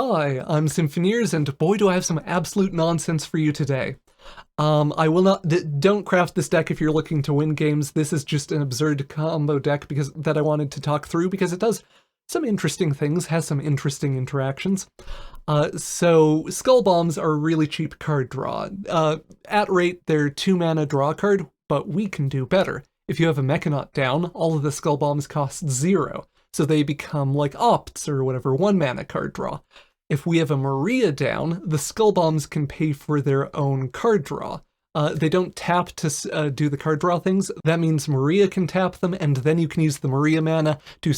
Hi, I'm Symphoneers, and boy do I have some absolute nonsense for you today. I will not- don't craft this deck if you're looking to win games. This is just an absurd combo deck that I wanted to talk through because it does some interesting things, has some interesting interactions. So Skull Bombs are a really cheap card draw. At rate, they're 2-mana draw card, but we can do better. If you have a Mechanaut down, all of the Skull Bombs cost 0, so they become like Opts or whatever 1-mana card draw. If we have a Meria down, the Skull Bombs can pay for their own card draw. They don't tap to do the card draw things. That means Meria can tap them, and then you can use the Meria mana to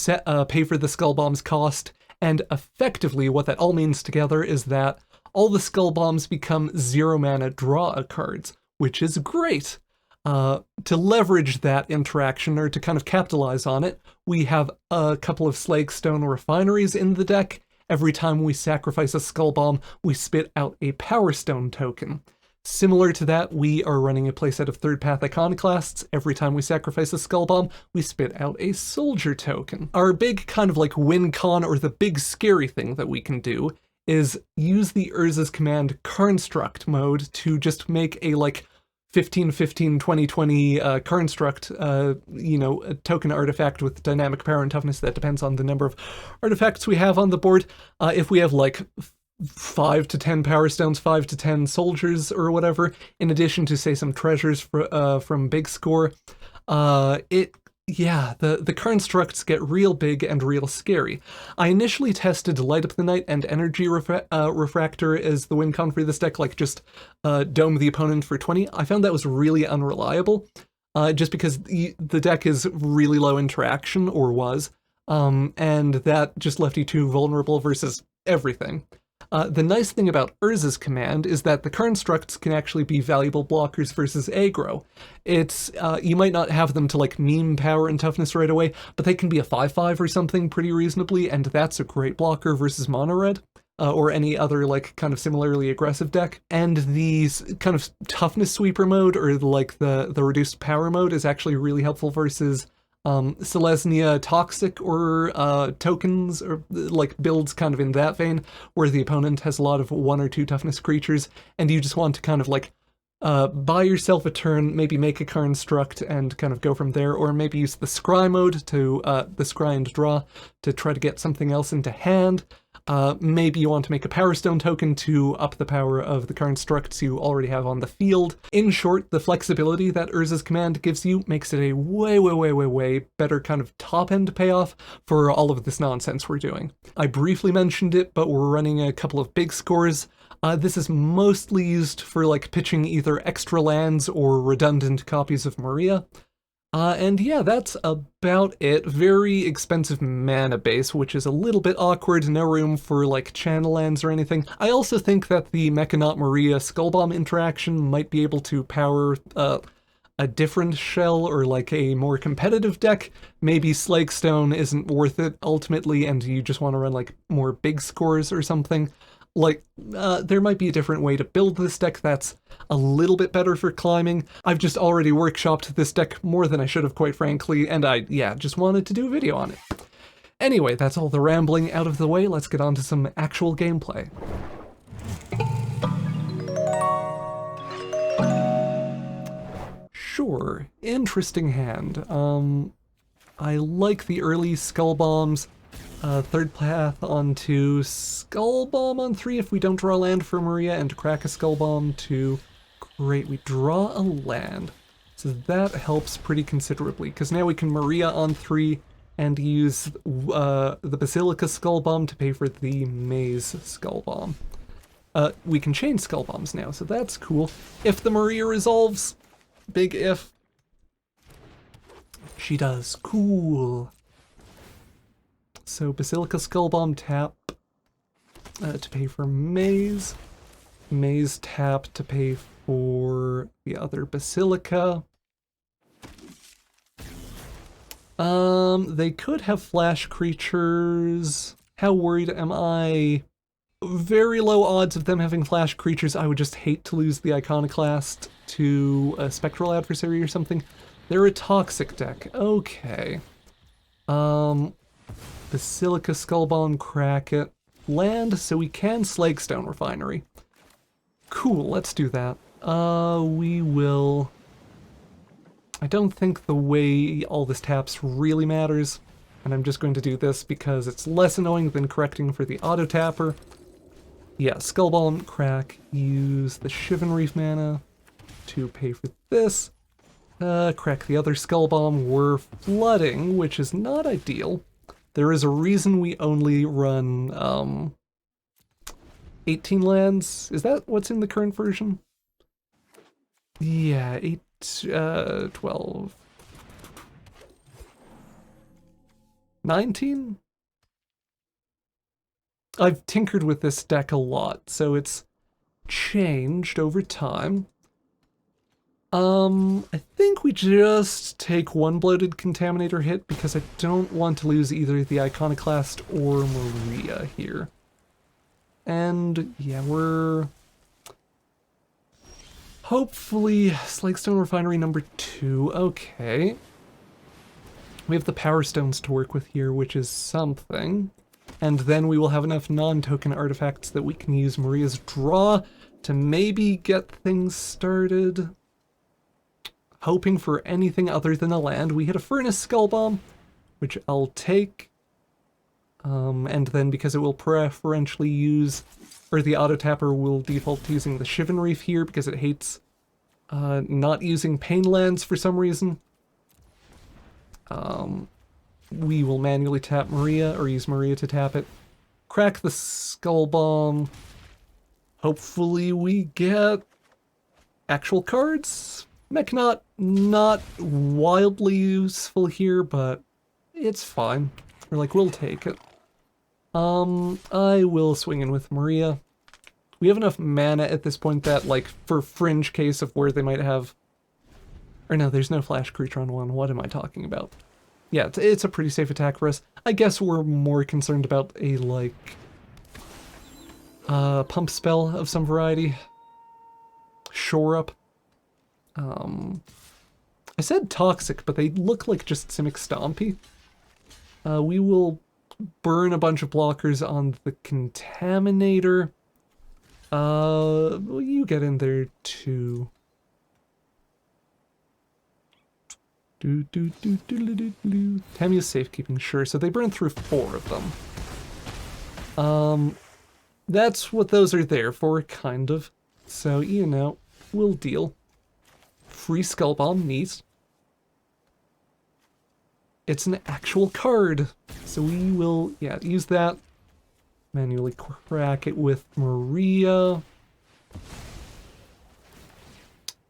pay for the Skull Bomb's cost. And effectively, what that all means together is that all the Skull Bombs become 0-mana draw cards, which is great. To leverage that interaction, or to kind of capitalize on it, we have a couple of Slagstone Refineries in the deck. Every time we sacrifice a Skull Bomb, we spit out a Power Stone token. Similar to that, we are running a playset of Third Path Iconoclasts. Every time we sacrifice a Skull Bomb, we spit out a Soldier token. Our big kind of like win con, or the big scary thing that we can do, is use the Urza's Command Construct mode to just make a like 15-15-20-20 Construct, a token artifact with dynamic power and toughness that depends on the number of artifacts we have on the board. If we have like 5 to 10 Power Stones, 5 to 10 Soldiers or whatever, in addition to say some treasures from Big Score, the constructs get real big and real scary. I initially tested Light Up the Night and Energy Refractor as the win con for this deck, like just dome the opponent for 20. I found that was really unreliable, just because the deck is really low interaction, or was, and that just left you too vulnerable versus everything. The nice thing about Urza's Command is that the constructs can actually be valuable blockers versus aggro. It's, you might not have them to like meme power and toughness right away, but they can be a 5/5 or something pretty reasonably, and that's a great blocker versus mono red, or any other like kind of similarly aggressive deck. And the kind of toughness sweeper mode, or like the reduced power mode, is actually really helpful versus Selesnya Toxic, or tokens, or like builds kind of in that vein, where the opponent has a lot of 1 or 2 toughness creatures, and you just want to kind of like buy yourself a turn, maybe make a construct, and kind of go from there, or maybe use the scry mode to the scry and draw to try to get something else into hand. Maybe you want to make a Power Stone token to up the power of the constructs you already have on the field. In short, the flexibility that Urza's Command gives you makes it a way better kind of top-end payoff for all of this nonsense we're doing. I briefly mentioned it, but we're running a couple of big scores. This is mostly used for like pitching either extra lands or redundant copies of Meria. And yeah, that's about it. Very expensive mana base, which is a little bit awkward, no room for like channel lands or anything. I also think that the Mechanaut Meria Skullbomb interaction might be able to power a different shell, or like a more competitive deck. Maybe Slagstone isn't worth it ultimately, and you just want to run like more big scores or something. Like, there might be a different way to build this deck that's a little bit better for climbing. I've just already workshopped this deck more than I should have, quite frankly, and I just wanted to do a video on it. Anyway, that's all the rambling out of the way. Let's get on to some actual gameplay. Sure, interesting hand. I like the early Skull Bombs. Third Path on 2, Skull Bomb on 3 if we don't draw land for Meria, and crack a Skull Bomb 2. Great, we draw a land. So that helps pretty considerably, because now we can Meria on 3 and use the Basilica Skull Bomb to pay for the Maze Skull Bomb. We can chain Skull Bombs now, so that's cool. If the Meria resolves, big if. She does, cool. So Basilica Skullbomb tap to pay for Maze. Maze tap to pay for the other Basilica. They could have flash creatures. How worried am I? Very low odds of them having flash creatures. I would just hate to lose the Iconoclast to a Spectral Adversary or something. They're a toxic deck. Okay. Basilica Skullbomb, crack it. land, so we can Slagstone Refinery. Cool, let's do that. We will... I don't think the way all this taps really matters, and I'm just going to do this because it's less annoying than correcting for the auto-tapper. Yeah, Skullbomb, crack, use the Shivan Reef mana to pay for this. Crack the other Skullbomb. We're flooding, which is not ideal. There is a reason we only run 18 lands. Is that what's in the current version? Yeah, 12. 19? I've tinkered with this deck a lot, so it's changed over time. I think we just take one Bloated Contaminator hit because I don't want to lose either the Iconoclast or Meria here. And yeah, we're hopefully Slagstone Refinery number 2. Okay. We have the Power Stones to work with here, which is something. And then we will have enough non-token artifacts that we can use Maria's Draw to maybe get things started. Hoping for anything other than a land. We hit a Furnace Skullbomb, which I'll take. And then because it will preferentially use, or the auto-tapper will default to using the Shivan Reef here because it hates not using pain lands for some reason. We will manually tap Meria, or use Meria to tap it. Crack the Skullbomb. Hopefully we get actual cards. Mechanaut, not wildly useful here, but it's fine. Or like, we'll take it. I will swing in with Meria. We have enough mana at this point that, like, for fringe case of where they might have... Or no, there's no Flash Creature on one. What am I talking about? Yeah, it's a pretty safe attack for us. I guess we're more concerned about a, like... pump spell of some variety. Shore Up. I said toxic, but they look like just Simic Stompy. We will burn a bunch of blockers on the Contaminator. Well, you get in there too. Tammy's safekeeping, sure. So they burn through 4 of them. That's what those are there for, kind of. So, you know, we'll deal. Free Skullbomb, neat. It's an actual card, so we will, yeah, use that. Manually crack it with Meria.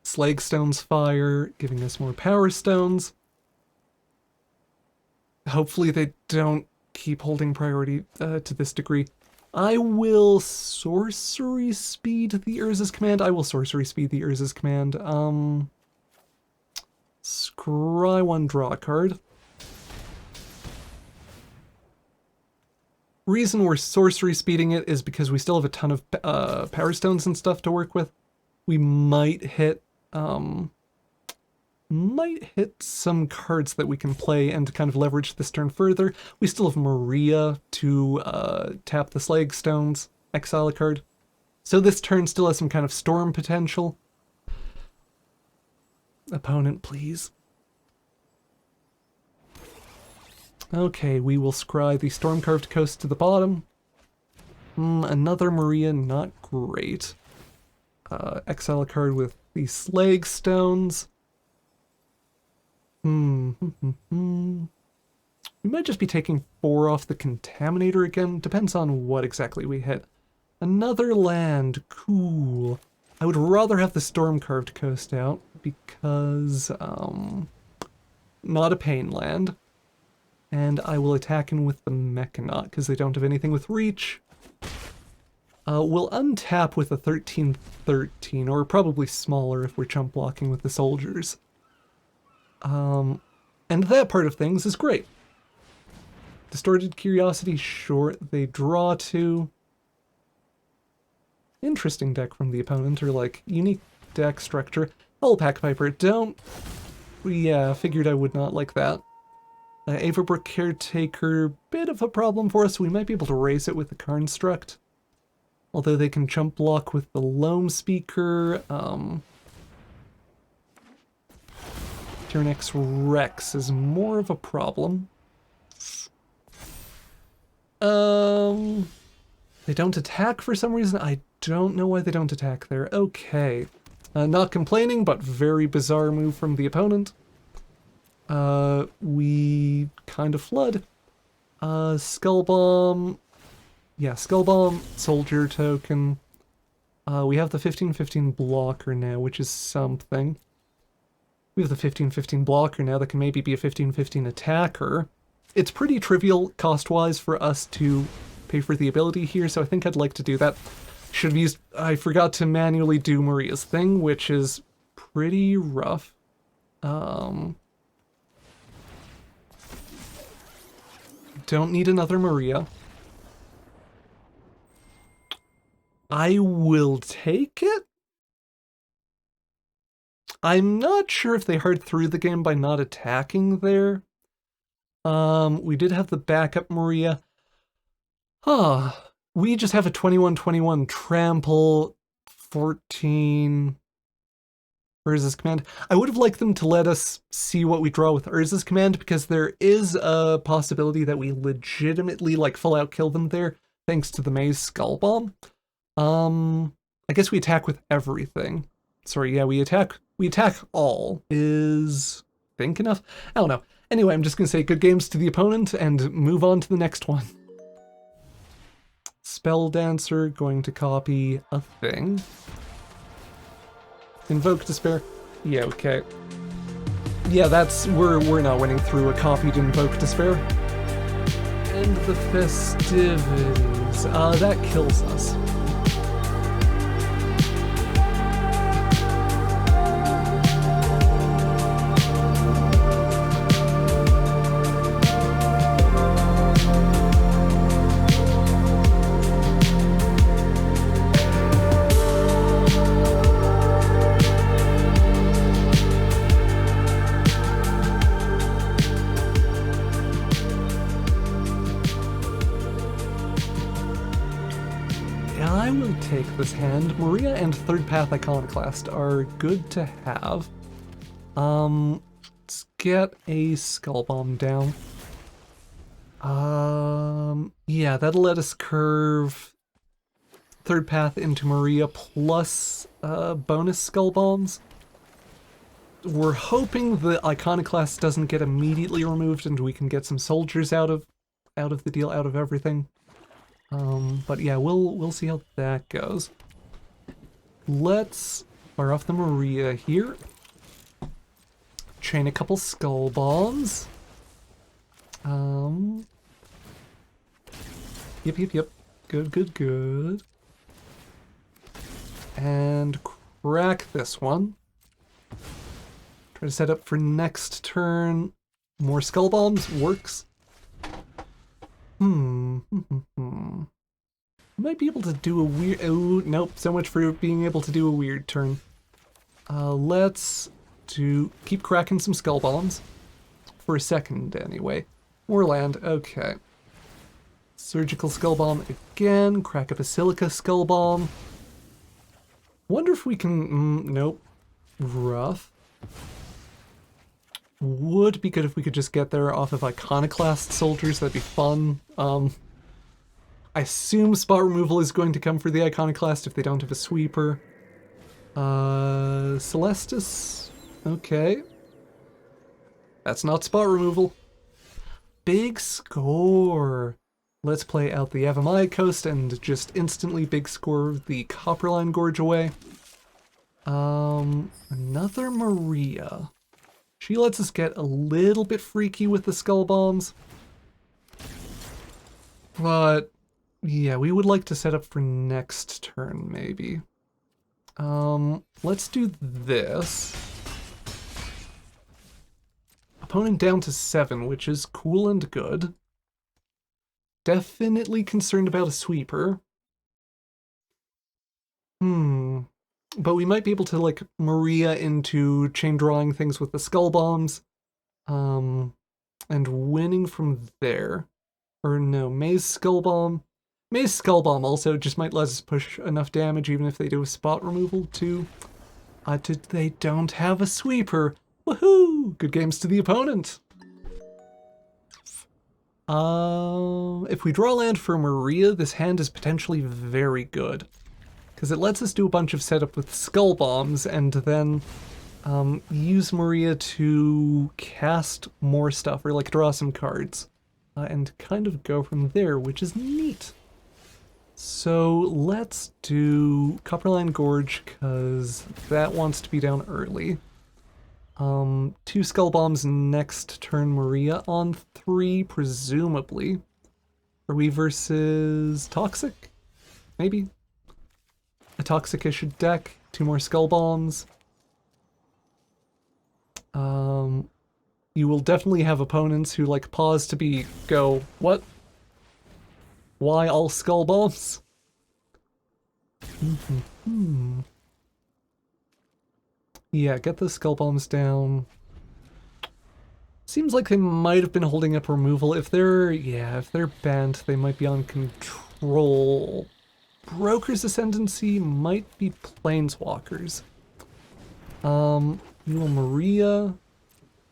Slagstone's Fire, giving us more Power Stones. Hopefully they don't keep holding priority to this degree. I will Sorcery Speed the Urza's Command. I will Sorcery Speed the Urza's Command. Scry 1, draw a card. Reason we're Sorcery Speeding it is because we still have a ton of Power Stones and stuff to work with. We might hit some cards that we can play and kind of leverage this turn further. We still have Meria to tap the Slag Stones, exile a card. So this turn still has some kind of storm potential. Opponent, please. Okay, we will scry the Storm-Carved Coast to the bottom. Another Meria, not great. Exile a card with the Slag Stones. We might just be taking 4 off the Contaminator again. Depends on what exactly we hit. Another land. Cool. I would rather have the Storm-Carved Coast out because, not a pain land. And I will attack in with the Mechanaut because they don't have anything with reach. We'll untap with a 13/13, or probably smaller if we're chump blocking with the soldiers. And that part of things is great. Distorted Curiosity, sure, they draw 2. Interesting deck from the opponent, or like, unique deck structure. Pack Piper, don't... Yeah, figured I would not like that. Averbrook Caretaker, bit of a problem for us. We might be able to raise it with the Construct. Although they can jump block with the Loam Speaker. Tyrannix Rex is more of a problem. They don't attack for some reason. I don't know why they don't attack there. Okay. Not complaining, but very bizarre move from the opponent. We kind of flood. Skullbomb. Yeah, Skullbomb, Soldier Token. We have the 15/15 blocker now, which is something. We have the 15/15 blocker now that can maybe be a 15/15 attacker. It's pretty trivial cost-wise for us to pay for the ability here, so I think I'd like to do that. Should have used... I forgot to manually do Maria's thing, which is pretty rough. Don't need another Meria. I will take it? I'm not sure if they hard through the game by not attacking there. We did have the backup Meria. We just have a 21/21 trample, 14... Urza's Command. I would have liked them to let us see what we draw with Urza's Command, because there is a possibility that we legitimately, like, full out kill them there, thanks to the Maze Skullbomb. I guess we attack with everything. Sorry, yeah, we attack all. Is think enough? I don't know. Anyway, I'm just gonna say good games to the opponent and move on to the next one. Spell Dancer, going to copy a thing. Invoke Despair. Yeah, okay. Yeah, that's... we're not winning through a copied Invoke Despair. And the festivities. That kills us. This hand. Meria and Third Path Iconoclast are good to have. Let's get a Skullbomb down. Yeah, that'll let us curve Third Path into Meria plus bonus Skullbombs. We're hoping the Iconoclast doesn't get immediately removed and we can get some soldiers out of the deal, out of everything. But yeah, we'll see how that goes. Let's fire off the Meria here. Chain a couple Skull Bombs. Yep. Good. And crack this one. Try to set up for next turn. More Skull Bombs works. Might be able to do a weird... Oh, nope. So much for being able to do a weird turn. Let's keep cracking some Skull Bombs. For a second, anyway. More land. Okay. Surgical Skull Bomb again. Crack a Basilica Skull Bomb. Wonder if we can... nope. Rough. Would be good if we could just get there off of Iconoclast soldiers. That'd be fun. I assume spot removal is going to come for the Iconoclast if they don't have a sweeper. Celestis? Okay. That's not spot removal. Big score! Let's play out the Avamaya Coast and just instantly big score the Copperline Gorge away. Another Meria. She lets us get a little bit freaky with the Skull Bombs. But... yeah, we would like to set up for next turn, maybe. Let's do this. Opponent down to 7, which is cool and good. Definitely concerned about a sweeper. But we might be able to, like, Meria into chain drawing things with the Skull Bombs. and winning from there. Or no, Maze Skullbomb. Maze Skullbomb also just might let us push enough damage even if they do a spot removal to they don't have a sweeper. Woohoo! Good games to the opponent. If we draw land for Meria, this hand is potentially very good. Because it lets us do a bunch of setup with Skull Bombs and then use Meria to cast more stuff or like draw some cards. And kind of go from there, which is neat. So let's do Copperline Gorge, because that wants to be down early. 2 Skull Bombs next turn, Meria on 3, presumably. Are we versus Toxic? Maybe? A Toxic-ish deck, 2 more Skull Bombs. You will definitely have opponents who like pause to go, what? Why all Skull Bombs? Yeah, get the Skull Bombs down. Seems like they might have been holding up removal. If they're banned, they might be on control. Broker's Ascendancy might be Planeswalkers. You will Meria.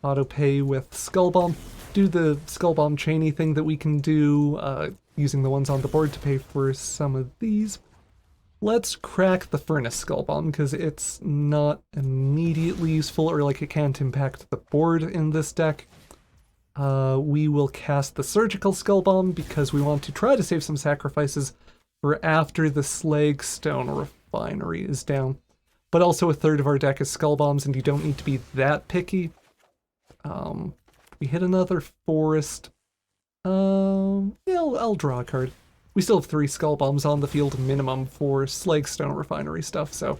Auto-pay with Skullbomb. Do the Skullbomb chainy thing that we can do, using the ones on the board to pay for some of these. Let's crack the Furnace Skullbomb, because it's not immediately useful, or like it can't impact the board in this deck. We will cast the Surgical Skullbomb, because we want to try to save some sacrifices for after the Slagstone Refinery is down. But also a third of our deck is Skullbombs, and you don't need to be that picky. We hit another forest. Yeah, I'll draw a card. We still have 3 Skull Bombs on the field minimum for Slagstone Refinery stuff, so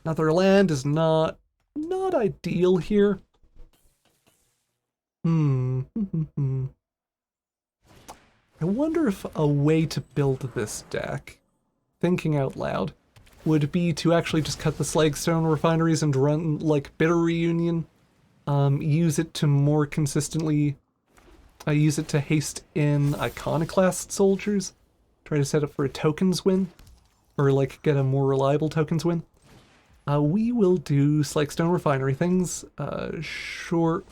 another land is not ideal here. I wonder if a way to build this deck, thinking out loud, would be to actually just cut the Slagstone Refineries and run like Bitter Reunion. Use it to more consistently, use it to haste in Iconoclast soldiers. Try to set up for a tokens win, or like get a more reliable tokens win. We will do Slagstone Refinery things. Short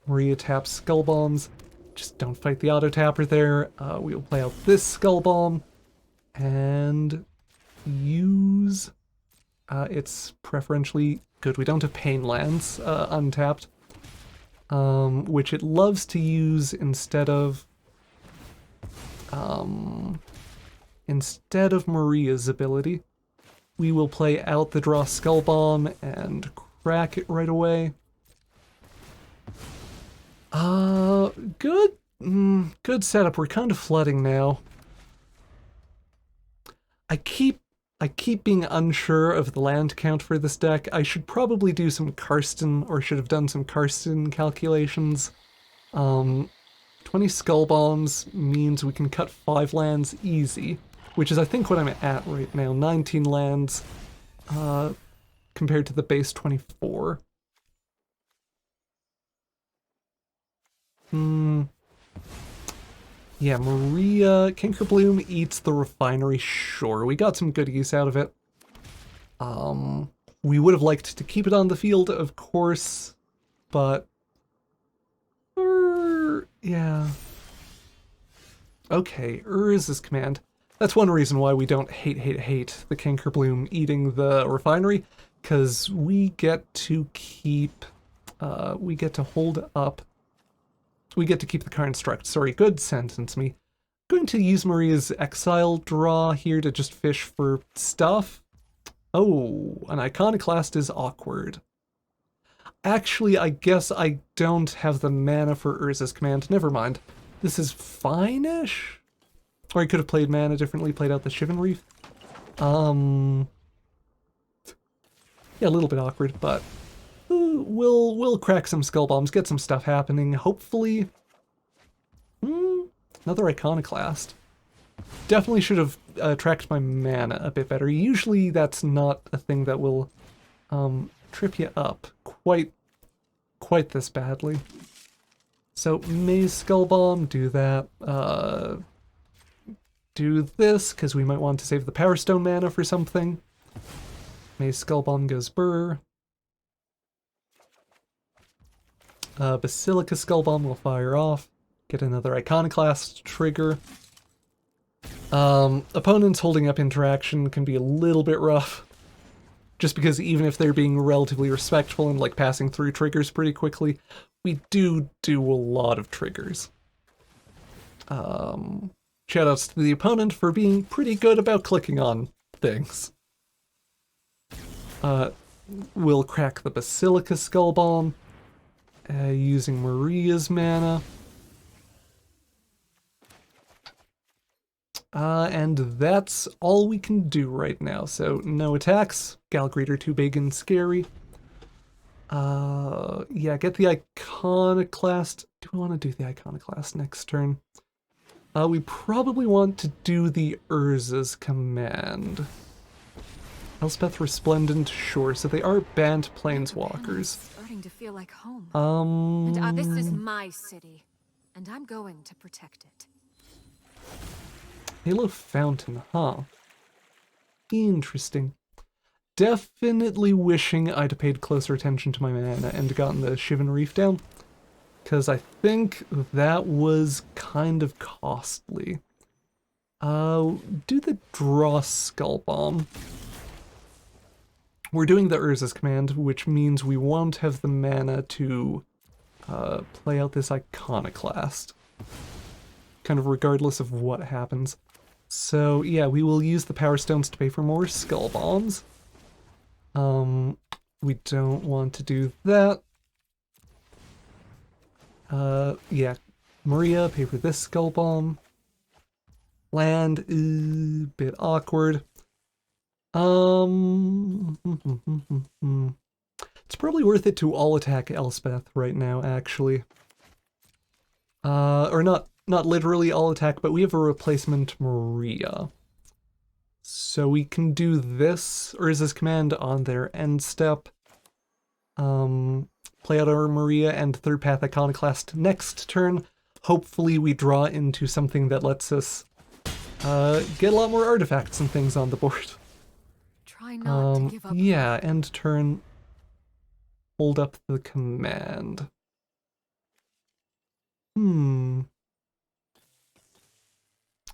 Meria taps Skull Bombs. Just don't fight the auto tapper there. We will play out this Skull Bomb and use. It's preferentially good. We don't have Pain lands untapped, which it loves to use instead of Maria's ability. We will play out the draw Skull Bomb and crack it right away. Good. Good setup. We're kind of flooding now. I keep being unsure of the land count for this deck. I should probably do some Karsten, or should have done some Karsten calculations. 20 Skull Bombs means we can cut 5 lands easy, which is I think what I'm at right now. 19 lands compared to the base 24. Yeah, Meria, Kinkerbloom eats the refinery, sure. We got some good use out of it. We would have liked to keep it on the field, of course, but... yeah. Okay, is this command. That's one reason why we don't hate the Kinkerbloom eating the refinery, because we get to keep... we get to hold up... We get to keep the construct. Sorry, good sentence me. I'm going to use Maria's exile draw here to just fish for stuff. Oh, an Iconoclast is awkward. Actually, I guess I don't have the mana for Urza's command. Never mind. This is fine-ish? Or I could have played mana differently, played out the Shivan Reef. Yeah, a little bit awkward, but... We'll crack some Skull Bombs, get some stuff happening, hopefully. Another Iconoclast. Definitely should have tracked my mana a bit better. Usually that's not a thing that will trip you up quite this badly. So Maze Skullbomb, do that. Do this, because we might want to save the Power Stone mana for something. Maze Skullbomb goes burr. Basilica Skullbomb will fire off. Get another Iconoclast trigger. Opponents holding up interaction can be a little bit rough. Just because even if they're being relatively respectful and like passing through triggers pretty quickly, we do a lot of triggers. Shoutouts to the opponent for being pretty good about clicking on things. We'll crack the Basilica Skullbomb using Meria's mana. And that's all we can do right now. So no attacks. Galgreater too big and scary. Yeah, get the Iconoclast. Do we want to do the Iconoclast next turn? We probably want to do the Urza's Command. Elspeth Resplendent, sure. So they are banned planeswalkers. Starting to feel like home. And this is my city, and I'm going to protect it. Halo Fountain, huh? Interesting. Definitely wishing I'd have paid closer attention to my mana and gotten the Shivan Reef down, because I think that was kind of costly. Do the draw Skullbomb. We're doing the Urza's Command, which means we won't have the mana to play out this Iconoclast. Kind of regardless of what happens. So yeah, we will use the Power Stones to pay for more Skull Bombs. We don't want to do that. Yeah, Meria, pay for this Skull Bomb. Land, bit awkward. It's probably worth it to all attack Elspeth right now, actually. Or not literally all attack, but we have a replacement Meria. So we can do this, Urza's Command on their end step. Play out our Meria and Third Path Iconoclast next turn. Hopefully we draw into something that lets us get a lot more artifacts and things on the board. Try not to give up. Yeah, end turn. Hold up the command.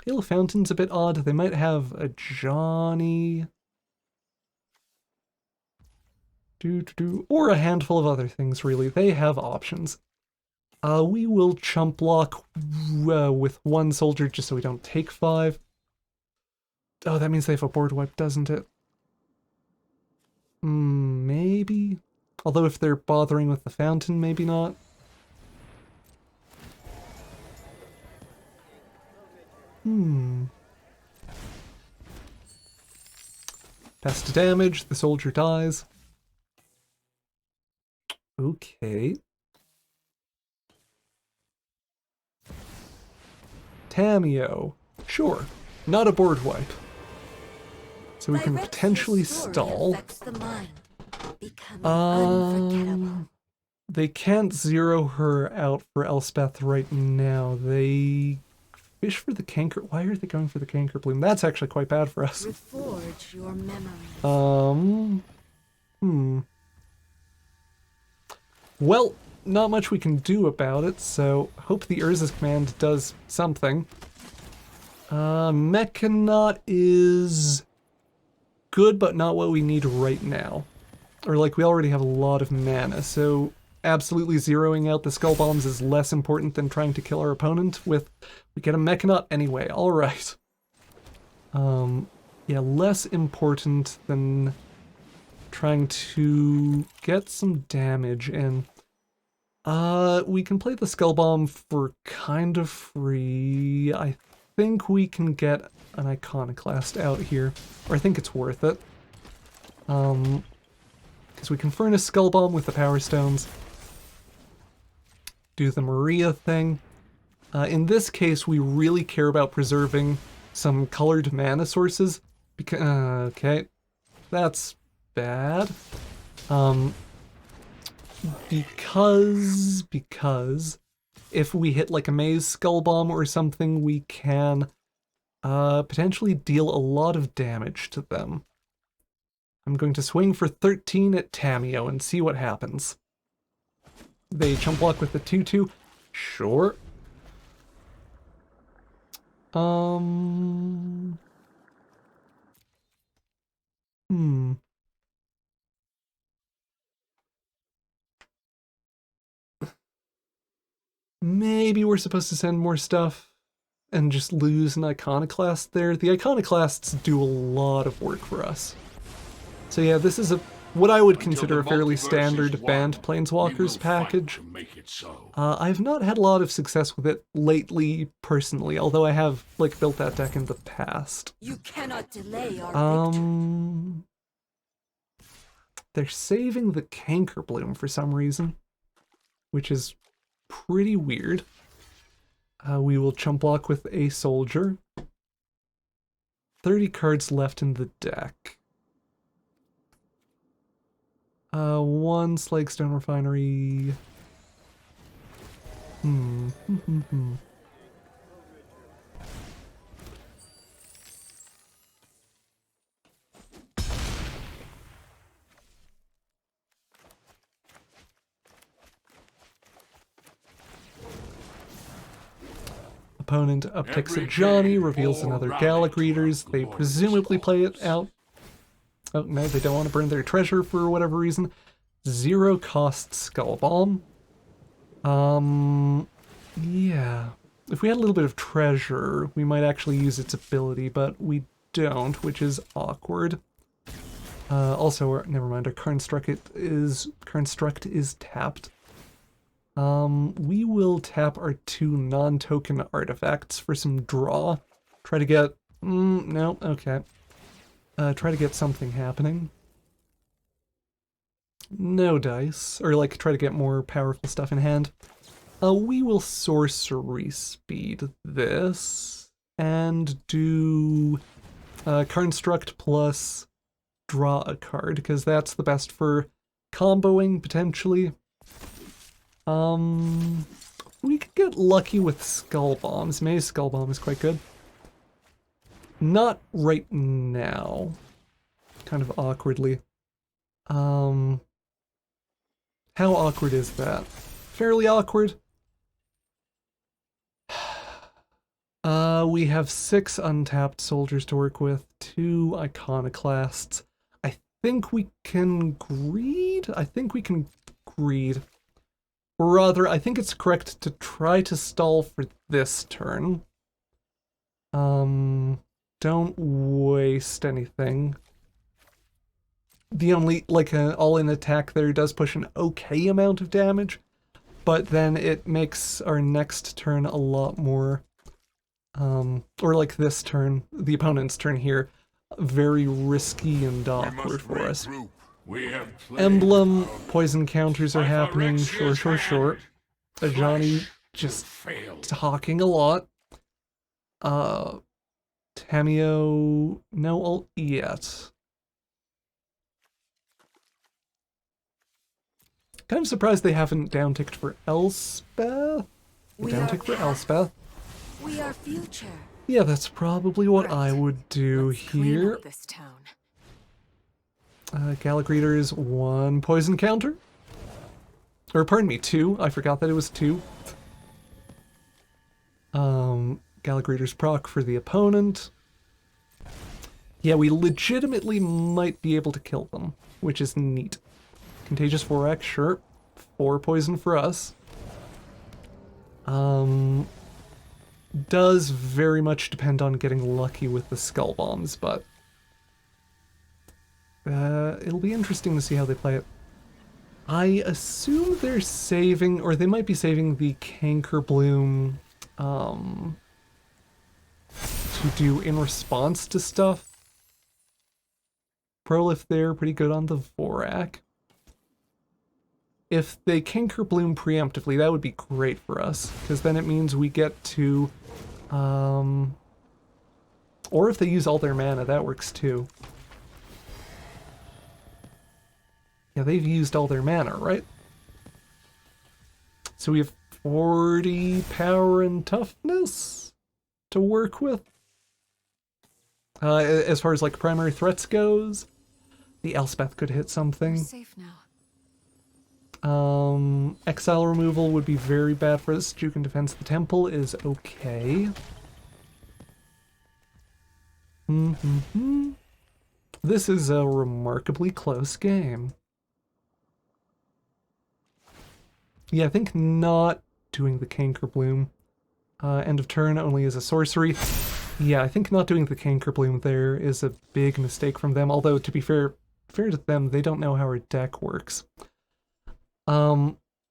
Halo Fountain's a bit odd. They might have a Johnny. Or a handful of other things, really. They have options. We will chump block with one soldier just so we don't take 5. Oh, that means they have a board wipe, doesn't it? Maybe? Although if they're bothering with the fountain, maybe not. Pass to damage, the soldier dies. Okay. Tameo. Sure, not a board wipe. So we can potentially stall. They can't zero her out for Elspeth right now. They fish for the canker. Why are they going for the canker bloom? That's actually quite bad for us. Reforge your memories. Well, not much we can do about it, so hope the Urza's Command does something. Mechanaut is good, but not what we need right now. Or like, we already have a lot of mana, so absolutely zeroing out the Skull Bombs is less important than trying to kill our opponent with, we get a Mechanaut anyway, alright. Yeah, less important than trying to get some damage in. We can play the Skull Bomb for kind of free. I think we can get an Iconoclast out here, or I think it's worth it. Because we can furnace Skull Bomb with the Power Stones. Do the Meria thing. In this case, we really care about preserving some colored mana sources. Okay, that's bad. Because if we hit like a maze Skullbomb or something, we can potentially deal a lot of damage to them. I'm going to swing for 13 at Tamiyo and see what happens. They chump block with the 2-2. Sure. Maybe we're supposed to send more stuff and just lose an Iconoclast there. The Iconoclasts do a lot of work for us. So yeah, this is what I would consider a fairly standard banned Planeswalkers package. I have not had a lot of success with it lately, personally, although I have like built that deck in the past. You cannot delay our victory. They're saving the Cankerbloom for some reason, which is pretty weird. We will chump block with a soldier. 30 cards left in the deck. One Slagstone Refinery. Opponent upticks at Johnny, reveals another Gallic Readers. They presumably play it out. Oh, no, they don't want to burn their treasure for whatever reason. 0 cost Skullbomb. Yeah. If we had a little bit of treasure, we might actually use its ability, but we don't, which is awkward. Also, never mind, our Construct is tapped. We will tap our 2 non-token artifacts for some draw. Try to get... no, okay. Try to get something happening. No dice. Or, like, try to get more powerful stuff in hand. We will sorcery speed this. And do... Construct plus draw a card, because that's the best for comboing, potentially. We could get lucky with Skull Bombs. Maze Skull Bomb is quite good. Not right now. Kind of awkwardly. How awkward is that? Fairly awkward. We have 6 untapped soldiers to work with, 2 iconoclasts. I think we can greed? Or rather, I think it's correct to try to stall for this turn. Don't waste anything. The only, like, an all-in attack there does push an okay amount of damage, but then it makes our next turn a lot more, or like this turn, the opponent's turn here, very risky and awkward for us. Emblem, poison counters are happening, sure. Ajani just talking a lot. Tamiyo, no ult yet. Kind of surprised they haven't downticked for Elspeth. Downtick for Elspeth. We are future. Yeah, that's probably what I would do here. This town. Gallic Readers, 1 poison counter. Or pardon me, 2. I forgot that it was 2. Gallic Readers proc for the opponent. Yeah, we legitimately might be able to kill them, which is neat. Contagious 4x, sure. 4 poison for us. Does very much depend on getting lucky with the Skull Bombs, but it'll be interesting to see how they play it. I assume they're saving, or they might be saving the Cankerbloom to do in response to stuff. Prolif there, pretty good on the Vorak. If they Cankerbloom preemptively, that would be great for us, because then it means we get to, or if they use all their mana, that works too. Yeah, they've used all their mana, right? So we have 40 power and toughness to work with. As far as like primary threats goes, the Elspeth could hit We're something. safe now. Exile removal would be very bad for this. Juke and Defense the Temple is okay. This is a remarkably close game. Yeah, I think not doing the Canker Bloom. End of turn only as a sorcery. Yeah, I think not doing the Canker Bloom there is a big mistake from them, although to be fair to them, they don't know how our deck works.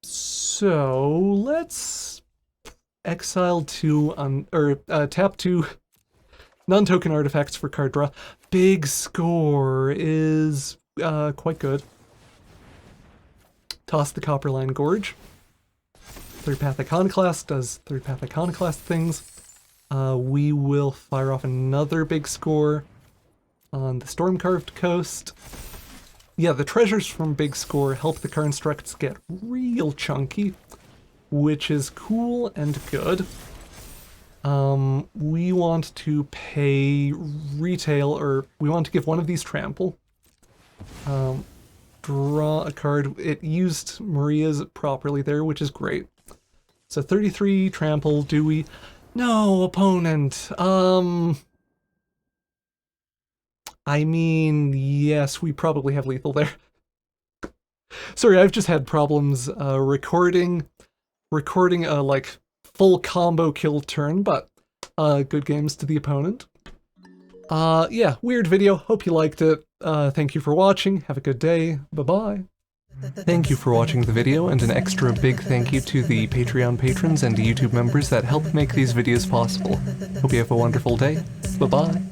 So let's exile tap 2 non-token artifacts for card draw. Big Score is quite good. Toss the Copperline Gorge. Third Path Iconoclast does Third Path Iconoclast things. We will fire off another Big Score on the Storm-Carved Coast. Yeah, the treasures from Big Score help the constructs get real chunky, which is cool and good. We want to pay retail, or we want to give one of these trample. Draw a card. It used Maria's properly there, which is great. So 33 trample, do we? No, opponent. I mean, yes, we probably have lethal there. Sorry, I've just had problems recording a like full combo kill turn, but good games to the opponent. Yeah, weird video. Hope you liked it. Thank you for watching. Have a good day. Bye-bye. Thank you for watching the video, and an extra big thank you to the Patreon patrons and YouTube members that help make these videos possible. Hope you have a wonderful day. Bye-bye.